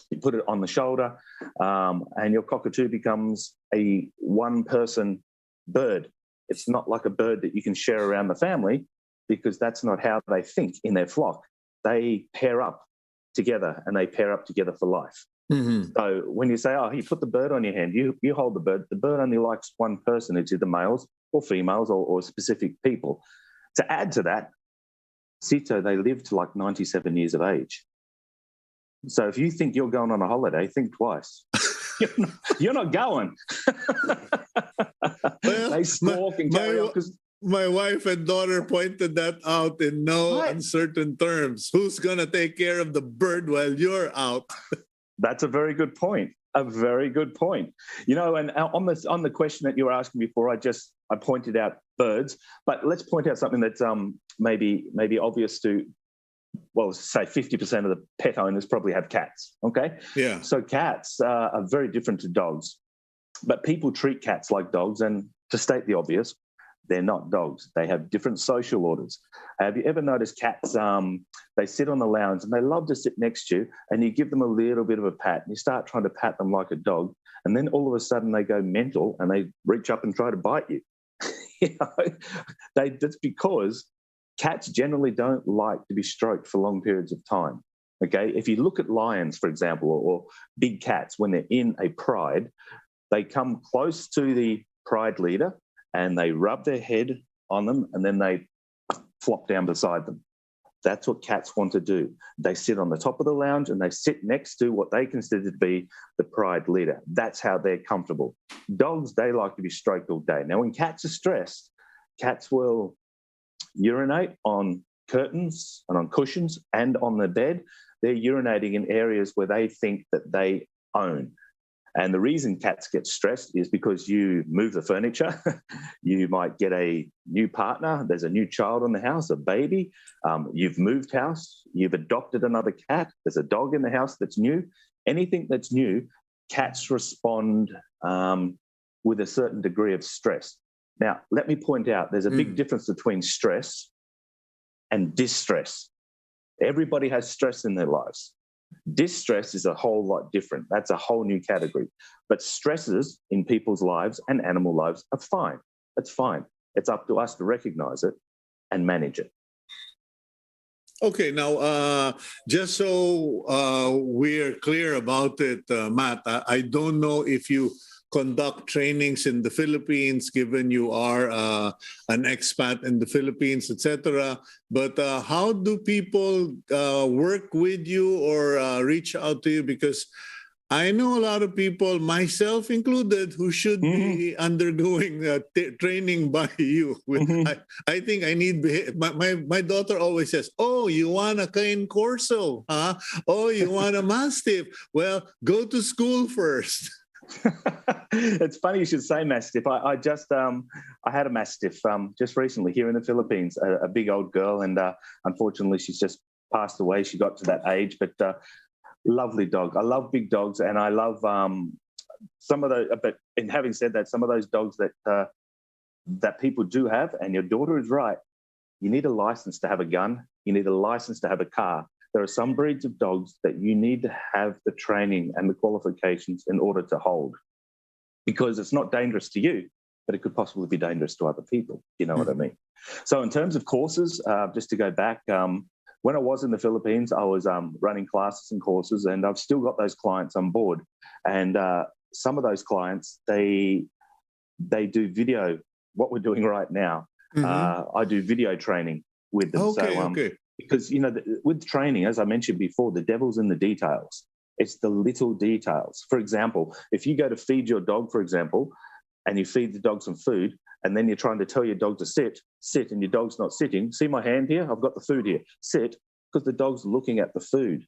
you put it on the shoulder, and your cockatoo becomes a one-person bird. It's not like a bird that you can share around the family, because that's not how they think in their flock. They pair up together, and they pair up together for life. So when you say, you put the bird on your hand, you hold the bird only likes one person. It's either males or females or specific people. To add to that, Cito, they live to like 97 years of age. So if you think you're going on a holiday, think twice. You're not going. They stalk and carry on. My wife and daughter pointed that out in no uncertain terms. Who's going to take care of the bird while you're out? That's a very good point. A very good point. And on the question that you were asking before, I pointed out birds, but let's point out something that's maybe obvious to, say 50% of the pet owners probably have cats. Okay. Yeah. So cats are very different to dogs, but people treat cats like dogs, and to state the obvious, They're not dogs. They have different social orders. Have you ever noticed cats, they sit on the lounge and they love to sit next to you, and you give them a little bit of a pat and you start trying to pat them like a dog, and then all of a sudden they go mental and they reach up and try to bite you. You know, that's because cats generally don't like to be stroked for long periods of time. Okay, if you look at lions, for example, or big cats, when they're in a pride, they come close to the pride leader and they rub their head on them and then they flop down beside them. That's what cats want to do. They sit on the top of the lounge and they sit next to what they consider to be the pride leader. That's how they're comfortable. Dogs, they like to be stroked all day. Now, when cats are stressed, cats will urinate on curtains and on cushions and on the bed. They're urinating in areas where they think that they own. And the reason cats get stressed is because you move the furniture, you might get a new partner, there's a new child in the house, a baby, you've moved house, you've adopted another cat, there's a dog in the house that's new. Anything that's new, cats respond with a certain degree of stress. Now, let me point out, there's a big difference between stress and distress. Everybody has stress in their lives. Distress is a whole lot different. That's a whole new category. But stresses in people's lives and animal lives are fine. That's fine. It's up to us to recognize it and manage it. Okay, now, just so we're clear about it, Matt, I don't know if you conduct trainings in the Philippines, given you are an expat in the Philippines, etc. But how do people work with you or reach out to you? Because I know a lot of people, myself included, who should be undergoing training by you. I think I need. My daughter always says, "Oh, you want a cane corso? Huh? Oh, you want a mastiff? Well, go to school first." It's funny you should say mastiff. I had a mastiff just recently here in the Philippines, a big old girl, and unfortunately she's just passed away. She got to that age, but lovely dog. I love big dogs, and I love some of those. But in having said that, some of those dogs that people do have, and your daughter is right. You need a license to have a gun. You need a license to have a car. There are some breeds of dogs that you need to have the training and the qualifications in order to hold, because it's not dangerous to you, but it could possibly be dangerous to other people. You know what I mean? So in terms of courses, just to go back, when I was in the Philippines, I was running classes and courses, and I've still got those clients on board. And some of those clients, they do video, what we're doing right now. I do video training with them. Okay. Because, you know, with training, as I mentioned before, the devil's in the details. It's the little details. For example, if you go to feed your dog, for example, and you feed the dog some food, and then you're trying to tell your dog to sit, and your dog's not sitting. See my hand here? I've got the food here. Sit, because the dog's looking at the food.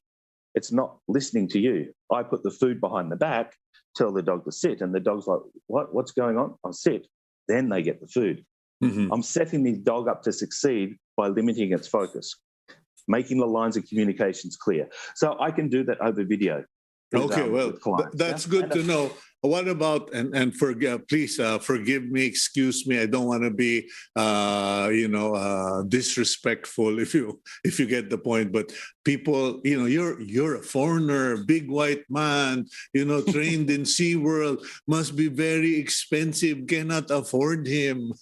It's not listening to you. I put the food behind the back, tell the dog to sit, and the dog's like, what's going on? I'll sit. Then they get the food. I'm setting the dog up to succeed by limiting its focus, making the lines of communications clear. So I can do that over video. Okay, well, that's good to know. What about, and please forgive me, excuse me, I don't want to be, disrespectful if you get the point, but people, you know, you're a foreigner, big white man, you know, trained in SeaWorld, must be very expensive, cannot afford him.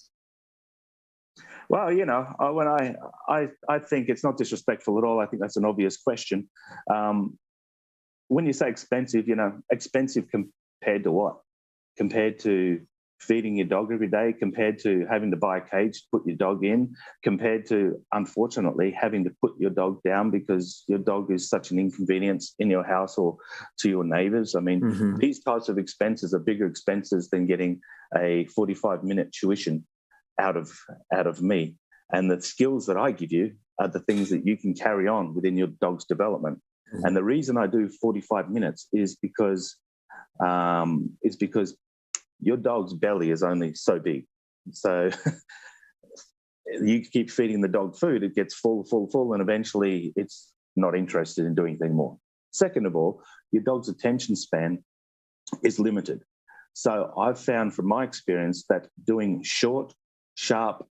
Well, you know, when I think it's not disrespectful at all. I think that's an obvious question. When you say expensive, you know, expensive compared to what? Compared to feeding your dog every day, compared to having to buy a cage to put your dog in, compared to, unfortunately, having to put your dog down because your dog is such an inconvenience in your house or to your neighbours. I mean, these types of expenses are bigger expenses than getting a 45-minute tuition out of me. And the skills that I give you are the things that you can carry on within your dog's development. And the reason I do 45 minutes is because your dog's belly is only so big. So you keep feeding the dog food, it gets full, and eventually it's not interested in doing anything more. Second of all, your dog's attention span is limited. So I've found from my experience that doing short, sharp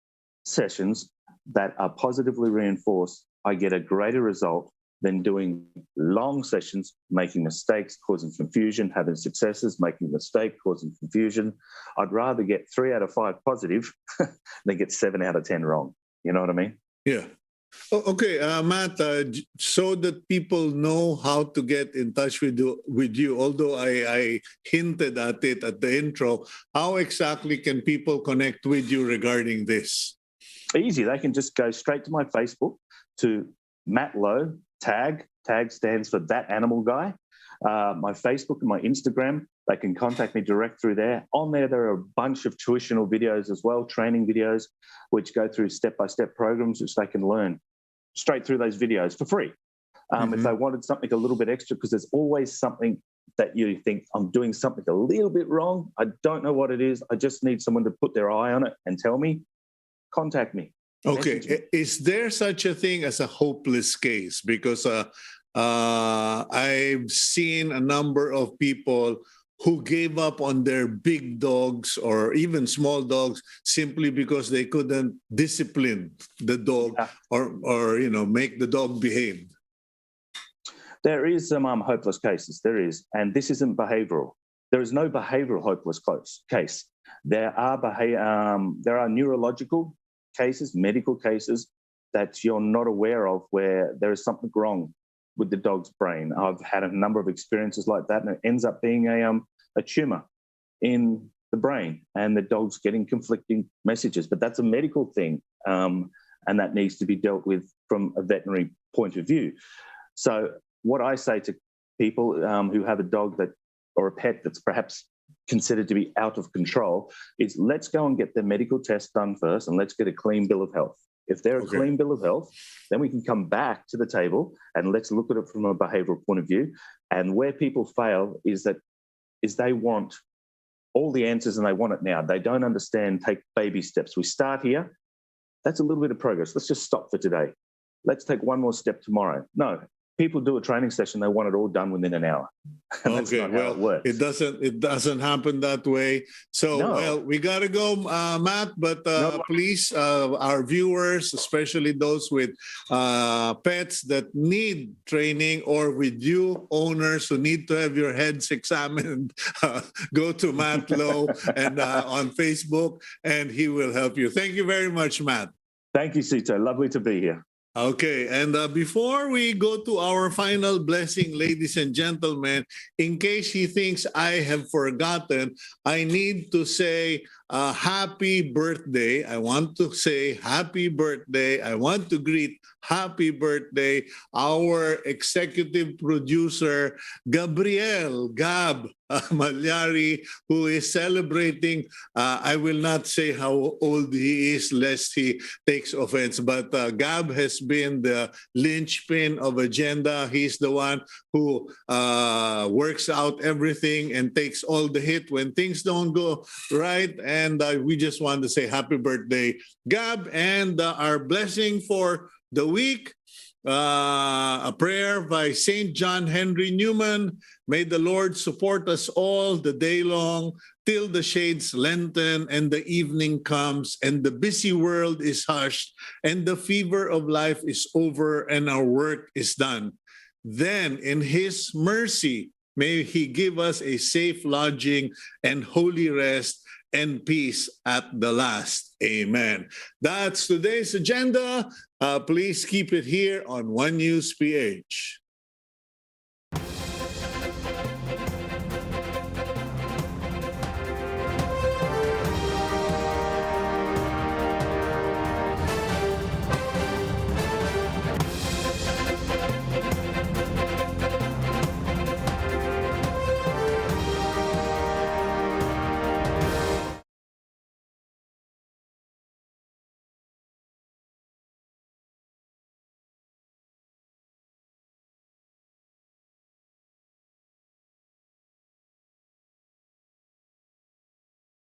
sessions that are positively reinforced, I get a greater result than doing long sessions, making mistakes, causing confusion, having successes, making a mistake, causing confusion. I'd rather get 3 out of 5 positive than get 7 out of 10 wrong. You know what I mean? Yeah. Okay, Matt, so that people know how to get in touch with you, although I hinted at it at the intro, how exactly can people connect with you regarding this? Easy. They can just go straight to my Facebook, to Matt Lowe, tag stands for That Animal Guy. My Facebook and my Instagram, they can contact me direct through there. On there are a bunch of tuitional videos as well, training videos, which go through step-by-step programs, which they can learn straight through those videos for free. If they wanted something a little bit extra, because there's always something that you think, I'm doing something a little bit wrong, I don't know what it is, I just need someone to put their eye on it and tell me, contact me. Okay. Is there such a thing as a hopeless case? Because I've seen a number of people who gave up on their big dogs or even small dogs simply because they couldn't discipline the dog or make the dog behave. There is some hopeless cases. There is, and this isn't behavioural. There is no behavioural hopeless case. There are neurological cases, medical cases that you're not aware of where there is something wrong with the dog's brain. I've had a number of experiences like that, and it ends up being a tumour in the brain, and the dog's getting conflicting messages. But that's a medical thing, and that needs to be dealt with from a veterinary point of view. So what I say to people who have a dog or a pet that's perhaps considered to be out of control is, let's go and get the medical test done first, and let's get a clean bill of health. If they're a clean bill of health, then we can come back to the table and let's look at it from a behavioural point of view. And where people fail is they want all the answers and they want it now. They don't understand, take baby steps. We start here. That's a little bit of progress. Let's just stop for today. Let's take one more step tomorrow. No. People do a training session, they want it all done within an hour. That's not how it works. It doesn't happen that way. So, well, we got to go, Matt, but please, our viewers, especially those with pets that need training, or with you owners who need to have your heads examined, go to Matt Lowe and on Facebook, and he will help you. Thank you very much, Matt. Thank you, Cito. Lovely to be here. Okay, and before we go to our final blessing, ladies and gentlemen, in case he thinks I have forgotten, I need to say happy birthday. I want to say happy birthday. I want to greet happy birthday our executive producer, Gab Malyari, who is celebrating. I will not say how old he is lest he takes offense, but Gab has been the linchpin of Agenga. He's the one who works out everything and takes all the hit when things don't go right. And we just want to say happy birthday, Gab, and our blessing for the week. A prayer by St. John Henry Newman. May the Lord support us all the day long till the shades lengthen and the evening comes and the busy world is hushed and the fever of life is over and our work is done. Then in his mercy, may he give us a safe lodging and holy rest and peace at the last. Amen. That's today's agenda. Please keep it here on One News PH.